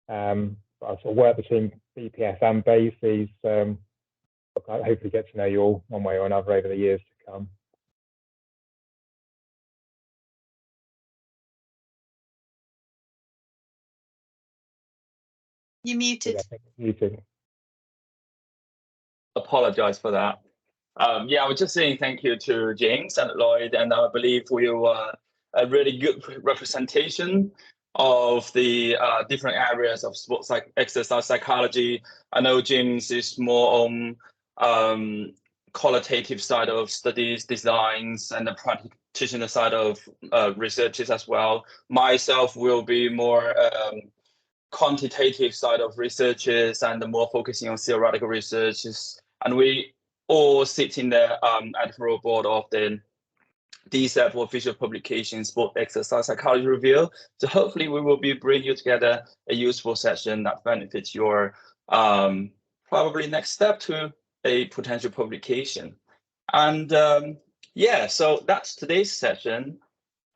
I sort of work between BPS and bases. I hopefully get to know you all one way or another over the years to come. You're muted. Yeah, muted. Apologize for that. Yeah, I was just saying thank you to James and Lloyd, and I believe we were a really good representation of the different areas of sports exercise psychology. I know James is more on qualitative side of studies, designs, and the practitioner side of researches as well. Myself will be more quantitative side of researches and more focusing on theoretical researches. And we all sit in the editorial board of the DSEP official publication Sport Exercise Psychology Review. So hopefully we will be bringing you together a useful session that benefits your probably next step to a potential publication. And yeah, so that's today's session.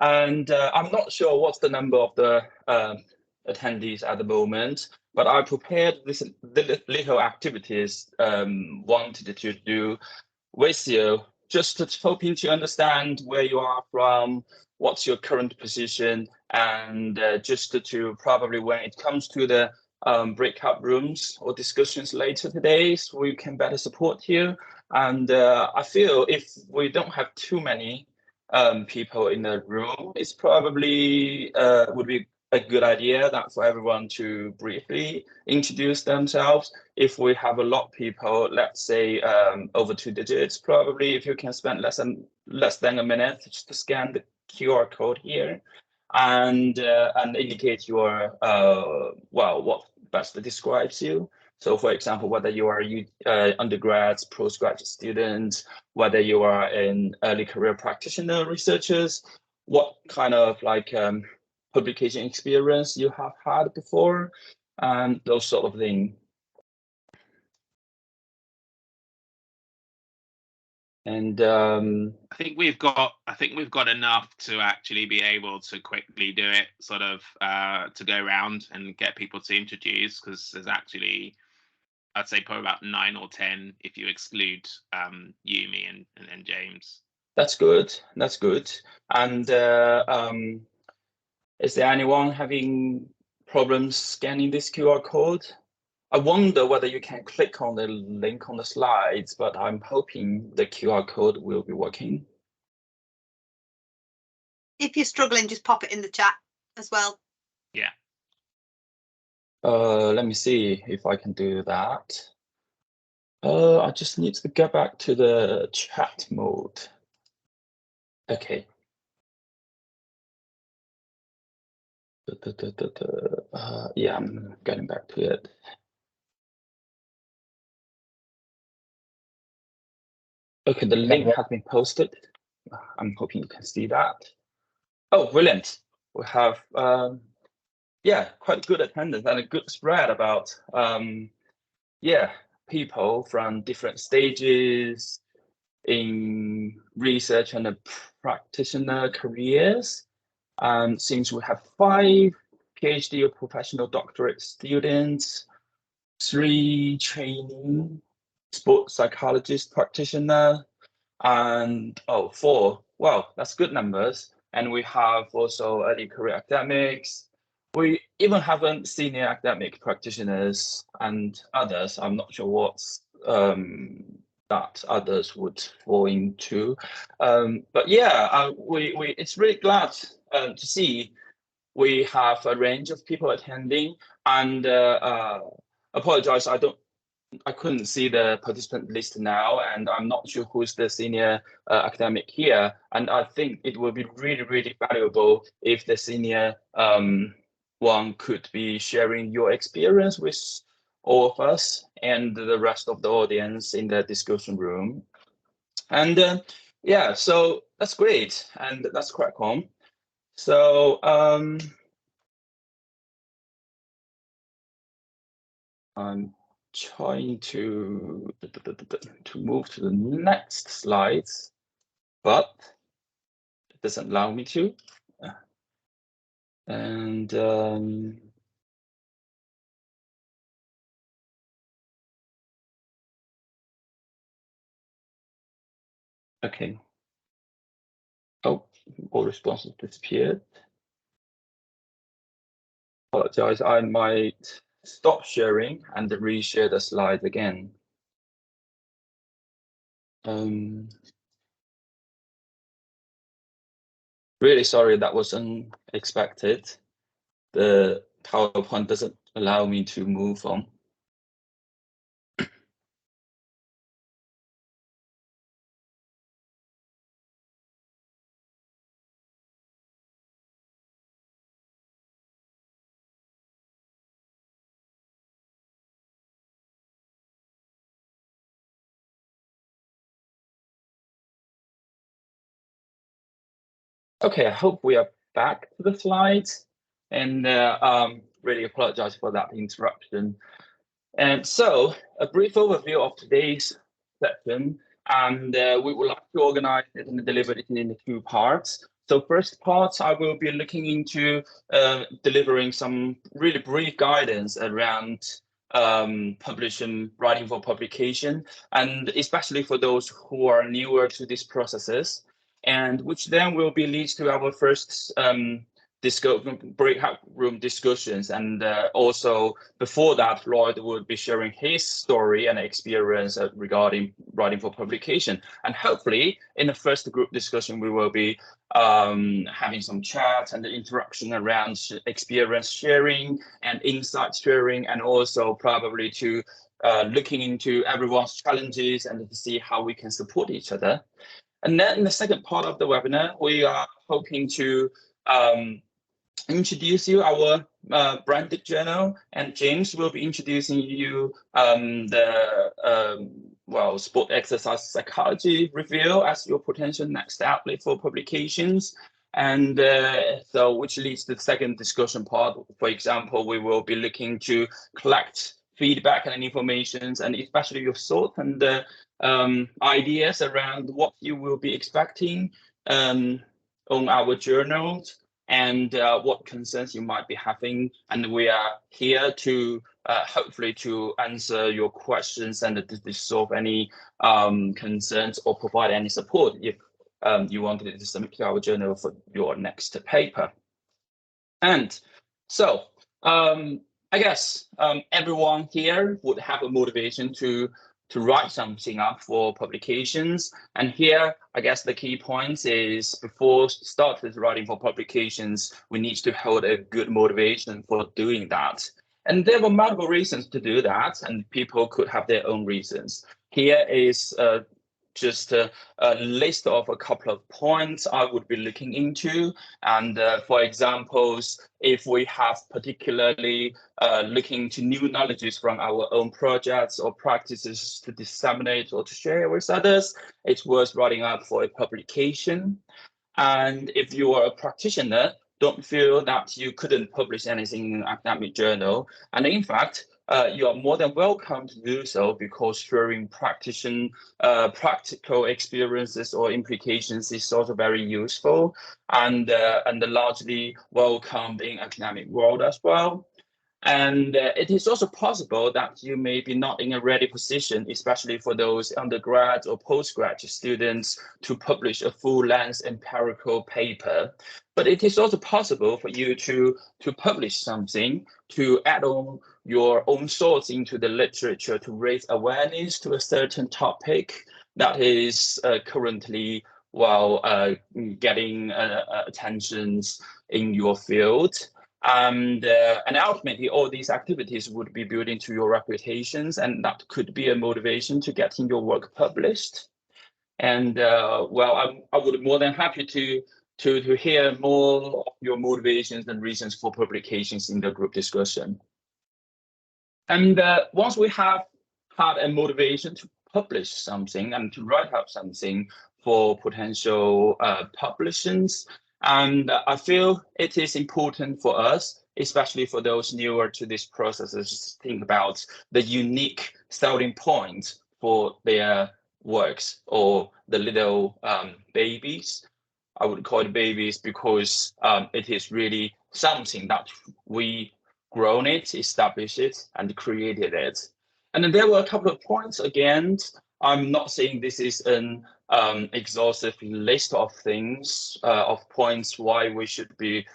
And I'm not sure what's the number of the attendees at the moment, but I prepared this little activities wanted to do with you, just hoping to understand where you are from, what's your current position, and just to probably when it comes to the breakout rooms or discussions later today, so we can better support you. And I feel if we don't have too many people in the room, it's probably would be a good idea that for everyone to briefly introduce themselves. If we have a lot of people, let's say over 2 digits, probably if you can spend less than a minute just to scan the QR code here and indicate your well, what best describes you. So for example, whether you are undergrads, postgraduate students, whether you are an early career practitioner, researchers, what kind of like publication experience you have had before, and those sort of things. And I think we've got enough to actually be able to quickly do it, sort of to go around and get people to introduce, because there's actually, I'd say probably about 9 or 10 if you exclude you, me, and James. That's good. That's good. And is there anyone having problems scanning this QR code? I wonder whether you can click on the link on the slides, but I'm hoping the QR code will be working. If you're struggling, just pop it in the chat as well. Yeah. Let me see if I can do that. I just need to get back to the chat mode. Okay. Yeah, I'm getting back to it. Okay, the link has been posted. I'm hoping you can see that. Oh, brilliant. We have, yeah, quite good attendance and a good spread about, yeah, people from different stages in research and practitioner careers. Since we have 5 PhD or professional doctorate students, 3 training sports psychologist practitioner, and 4. Well, that's good numbers. And we have also early career academics. We even have senior academic practitioners and others. I'm not sure what's that others would fall into. But yeah, it's really glad to see we have a range of people attending. And apologize, I couldn't see the participant list now, and I'm not sure who's the senior academic here. And I think it will be really, really valuable if the senior one could be sharing your experience with all of us and the rest of the audience in the discussion room. And yeah, so that's great, and that's crack on. So I'm trying to move to the next slides, but it doesn't allow me to. And Okay. Oh, all responses disappeared. Apologize, I might stop sharing and reshare the slide again. Really sorry, that was unexpected. The PowerPoint doesn't allow me to move on. Okay, I hope we are back to the slides, and really apologize for that interruption. And so, a brief overview of today's session, and we would like to organize it and deliver it in 2 parts. So first part, I will be looking into delivering some really brief guidance around publishing, writing for publication, and especially for those who are newer to these processes, and which then will be leads to our first breakout room discussions. And also before that, Lloyd would be sharing his story and experience regarding writing for publication. And hopefully in the first group discussion, we will be having some chat and the interaction around experience sharing and insight sharing, and also probably to looking into everyone's challenges and to see how we can support each other. And then in the second part of the webinar, we are hoping to introduce you our branded journal, and James will be introducing you the sport exercise psychology review as your potential next outlet for publications. And so which leads to the second discussion part. For example, we will be looking to collect feedback and information, and especially your thoughts and ideas around what you will be expecting on our journals, and what concerns you might be having. And we are here to hopefully to answer your questions and to solve any concerns or provide any support if you wanted to submit to our journal for your next paper. And so I guess everyone here would have a motivation to write something up for publications. And here, I guess the key points is before starting writing for publications, we need to hold a good motivation for doing that. And there were multiple reasons to do that, and people could have their own reasons. Here is just a list of a couple of points I would be looking into. And for examples, if we have particularly looking to new knowledges from our own projects or practices to disseminate or to share with others, it's worth writing up for a publication. And if you are a practitioner, don't feel that you couldn't publish anything in an academic journal. And in fact, you are more than welcome to do so, because sharing practical experiences or implications is also very useful and largely welcomed in academic world as well. And it is also possible that you may be not in a ready position, especially for those undergrad or postgraduate students, to publish a full-length empirical paper. But it is also possible for you to publish something, to add on your own thoughts into the literature, to raise awareness to a certain topic that is currently getting attentions in your field. And ultimately, all these activities would be building to your reputations, and that could be a motivation to getting your work published. And I would be more than happy to hear more of your motivations and reasons for publications in the group discussion. And once we have had a motivation to publish something and to write up something for potential publications, and I feel it is important for us, especially for those newer to this process, to think about the unique starting point for their works, or the little babies. I would call it babies because it is really something that we grown it, established it, and created it. And then there were a couple of points. Again, I'm not saying this is an exhaustive list of things, of points why we should be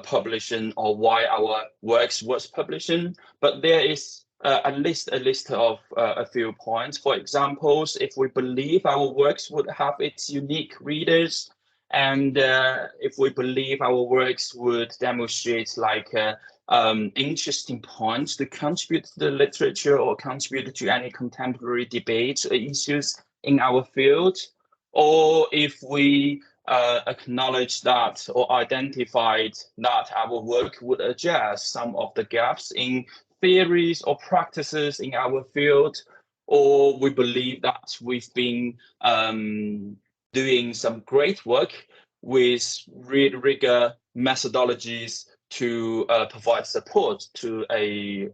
publishing or why our works was publishing, but there is a list of a few points. For examples, if we believe our works would have its unique readers, and if we believe our works would demonstrate like interesting points to contribute to the literature or contribute to any contemporary debates or issues in our field, or if we acknowledge that or identified that our work would address some of the gaps in theories or practices in our field, or we believe that we've been doing some great work with rigor methodologies to provide support to a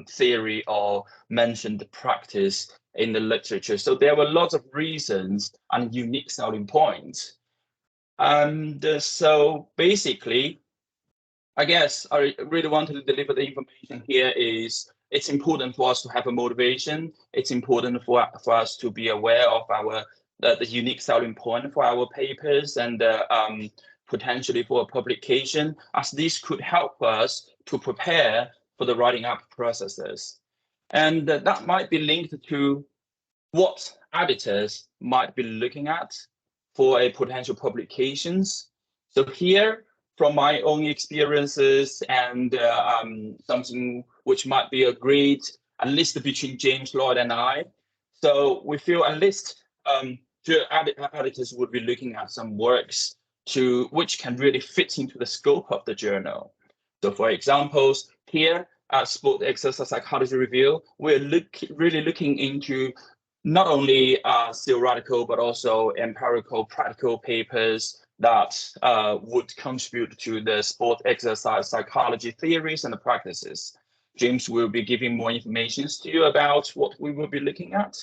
theory or mentioned practice in the literature. So there were lots of reasons and unique selling points. And so basically, I guess I really wanted to deliver the information here is it's important for us to have a motivation. It's important for us to be aware of our the unique selling point for our papers and potentially for a publication, as this could help us to prepare for the writing up processes. And that might be linked to what editors might be looking at for a potential publications. So here, from my own experiences and something which might be agreed, at least between James, Lloyd, and I. So we feel at least editors would be looking at some works which can really fit into the scope of the journal. So for examples, here at Sport Exercise Psychology Review, we're really looking into not only theoretical, but also empirical, practical papers that would contribute to the sport exercise psychology theories and the practices. James will be giving more information to you about what we will be looking at.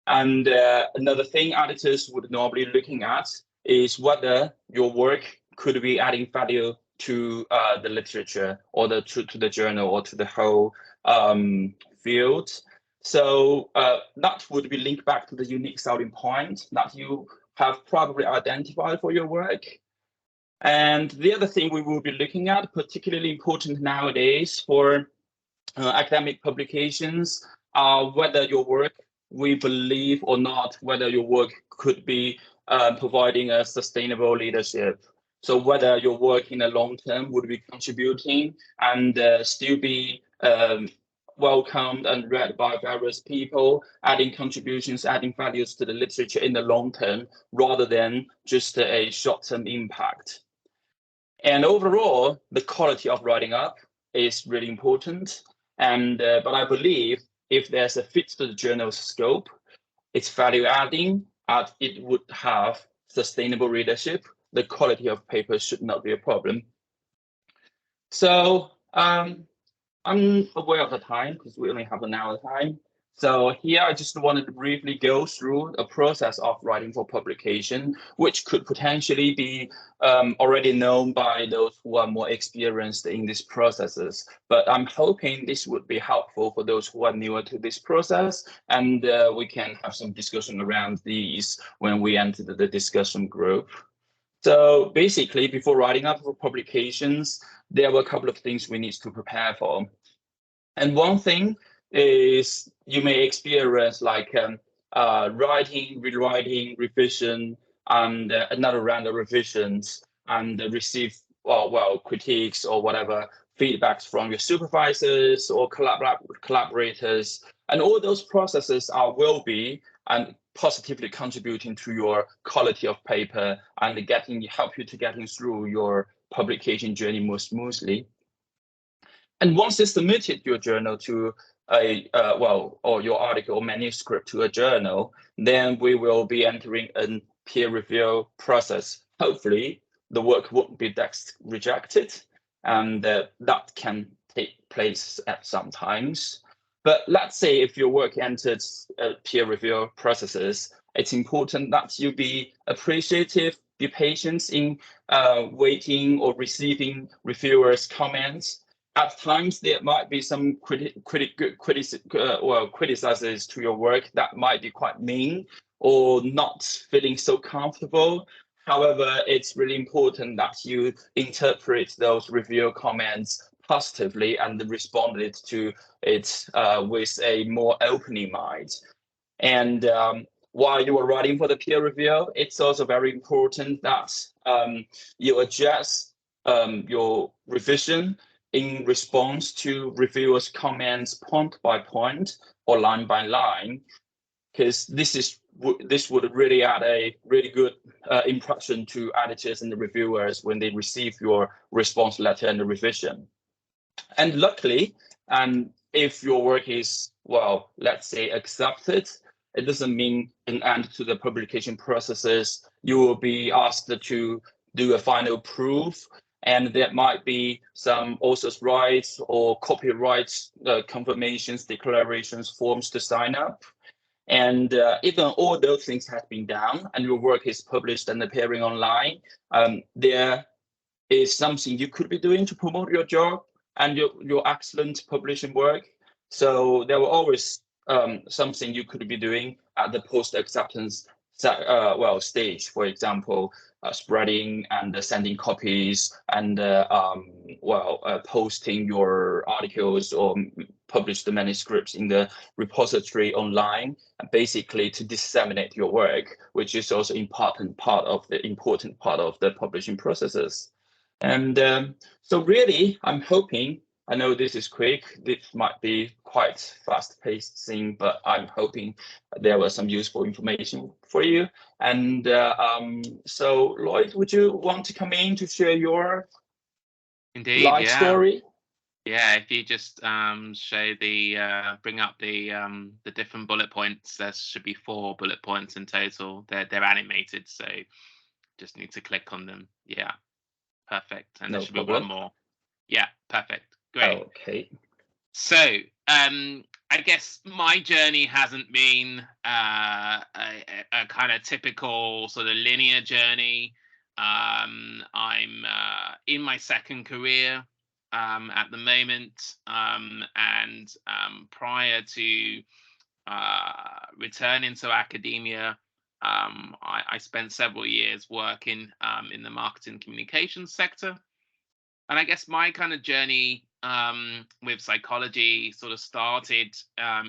And another thing editors would normally looking at is whether your work could be adding value to the literature or to the journal or to the whole field. So that would be linked back to the unique selling point that you have probably identified for your work. And the other thing we will be looking at, particularly important nowadays for academic publications, are whether your work, we believe or not, whether your work could be providing a sustainable leadership. So whether your work in the long term would be contributing and still be welcomed and read by various people, adding contributions, adding values to the literature in the long term, rather than just a short-term impact. And overall, the quality of writing up is really important. And but I believe if there's a fit to the journal's scope, it's value adding, and it would have sustainable readership. The quality of papers should not be a problem. So I'm aware of the time because we only have an hour time. So here I just wanted to briefly go through a process of writing for publication, which could potentially be already known by those who are more experienced in these processes. But I'm hoping this would be helpful for those who are newer to this process, and we can have some discussion around these when we enter the discussion group. So basically, before writing up for publications, there were a couple of things we need to prepare for. And one thing is you may experience like writing, rewriting, revision, and another round of revisions, and receive critiques or whatever feedbacks from your supervisors or collaborators, and all those processes will be and positively contributing to your quality of paper and help you to getting through your publication journey more smoothly. And once you submitted your journal to or your article or manuscript to a journal, then we will be entering a peer review process. Hopefully, the work won't be rejected, and that can take place at some times. But let's say if your work enters peer review processes, it's important that you be appreciative, be patient in waiting or receiving reviewers' comments. At times, there might be some criticizes to your work that might be quite mean or not feeling so comfortable. However, it's really important that you interpret those reviewer comments positively and responded to it with a more opening mind. And while you are writing for the peer review, it's also very important that you adjust your revision in response to reviewers' comments point by point or line by line, because this would really add a really good impression to editors and the reviewers when they receive your response letter and the revision. And luckily, if your work is, well, let's say accepted, it doesn't mean an end to the publication processes. You will be asked to do a final proof, and there might be some author's rights or copyright confirmations, declarations, forms to sign up. And even all those things have been done and your work is published and appearing online, there is something you could be doing to promote your job and your excellent publishing work. So there will always something you could be doing at the post-acceptance stage, for example, spreading and sending copies and posting your articles or publish the manuscripts in the repository online, basically to disseminate your work, which is also important part of the publishing processes. And so really, I'm hoping, I know this is quick, this might be quite fast-paced thing, but I'm hoping there was some useful information for you. And so Lloyd, would you want to come in to share your life story? Yeah, if you just show the bring up the different bullet points. There should be 4 bullet points in total. They're animated, so just need to click on them. Yeah. Perfect. And there should be one more. Yeah, perfect. Great. Okay. So I guess my journey hasn't been a kind of typical sort of linear journey. I'm in my second career at the moment, and prior to returning to academia, I spent several years working in the marketing communications sector. And I guess my kind of journey with psychology sort of started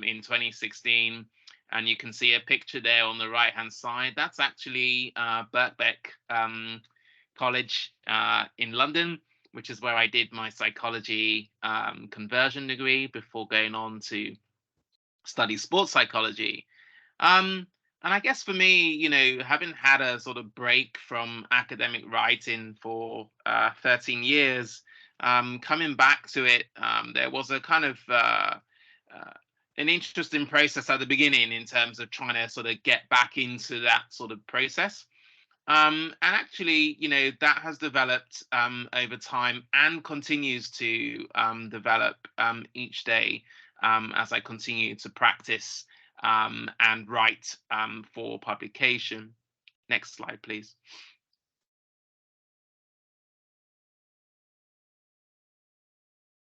in 2016. And you can see a picture there on the right-hand side. That's actually Birkbeck College in London, which is where I did my psychology conversion degree before going on to study sports psychology. And I guess for me, you know, having had a sort of break from academic writing for 13 years, coming back to it, there was a kind of an interesting process at the beginning in terms of trying to sort of get back into that sort of process. And actually, you know, that has developed over time and continues to develop each day as I continue to practice and write for publication. Next slide, please.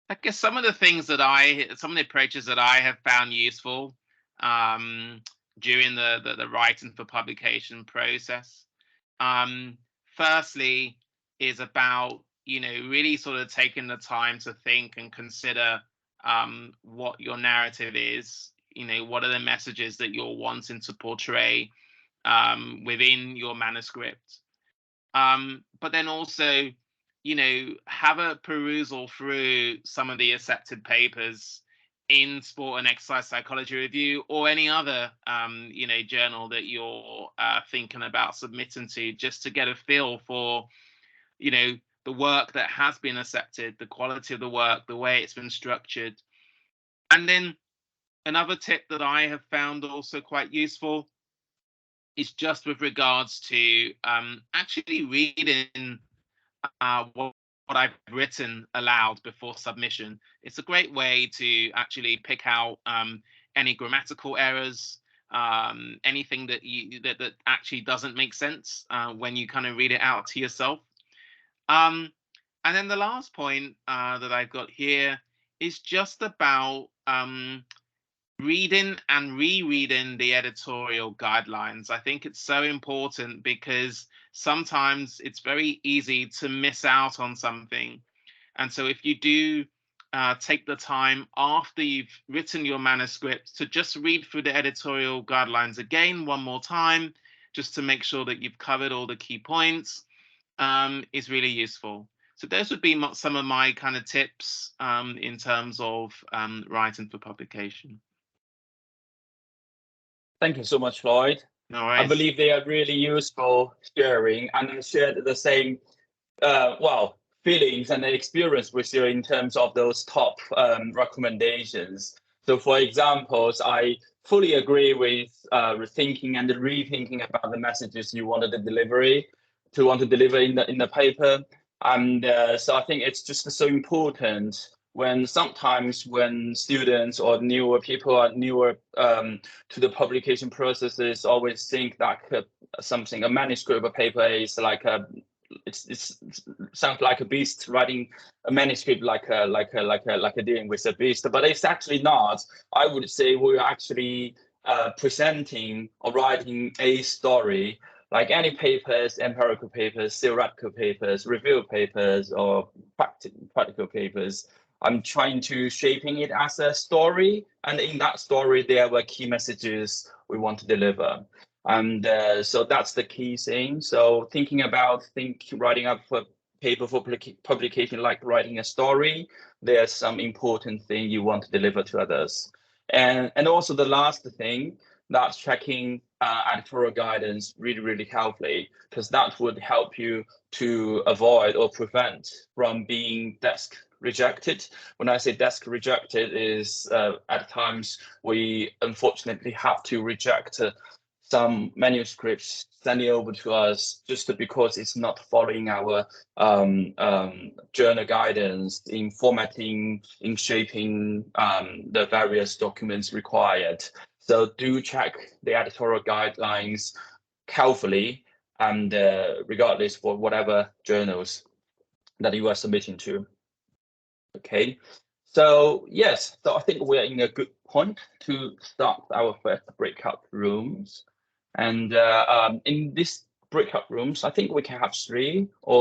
I guess some of the approaches that I have found useful during the writing for publication process. Firstly, is about, you know, really sort of taking the time to think and consider what your narrative is. You know, what are the messages that you're wanting to portray within your manuscript? But then also, you know, have a perusal through some of the accepted papers in Sport and Exercise Psychology Review or any other, you know, journal that you're thinking about submitting to, just to get a feel for, you know, the work that has been accepted, the quality of the work, the way it's been structured. And then another tip that I have found also quite useful is just with regards to actually reading what I've written aloud before submission. It's a great way to actually pick out any grammatical errors, anything that that actually doesn't make sense when you kind of read it out to yourself. And then the last point that I've got here is just about reading and rereading the editorial guidelines. I think it's so important because sometimes it's very easy to miss out on something. And so if you do take the time after you've written your manuscript to just read through the editorial guidelines again one more time, just to make sure that you've covered all the key points, is really useful. So those would be some of my kind of tips in terms of writing for publication. Thank you so much, Lloyd. No worries. I believe they are really useful sharing, and I shared the same feelings and experience with you in terms of those top recommendations. So for examples, I fully agree with rethinking and rethinking about the messages you want to deliver in the paper. And so I think it's just so important when sometimes when students or newer people are newer to the publication processes, always think that a manuscript or paper is like it sounds like a beast writing a manuscript like dealing with a beast, but it's actually not. I would say we're actually presenting or writing a story. Like any papers, empirical papers, theoretical papers, review papers, or practical papers, I'm trying to shaping it as a story, and in that story there were key messages we want to deliver. And so that's the key thing. So writing up a paper for publication, like writing a story, there's some important thing you want to deliver to others. And also the last thing, that's checking editorial guidance really helpfully, because that would help you to avoid or prevent from being desk rejected. When I say desk rejected is at times we unfortunately have to reject some manuscripts sending over to us just because it's not following our journal guidance in formatting, in shaping the various documents required. So do check the editorial guidelines carefully, and regardless for whatever journals that you are submitting to. Okay, so yes, so I think we're in a good point to start our first breakout rooms. And in these breakout rooms, I think we can have 3 or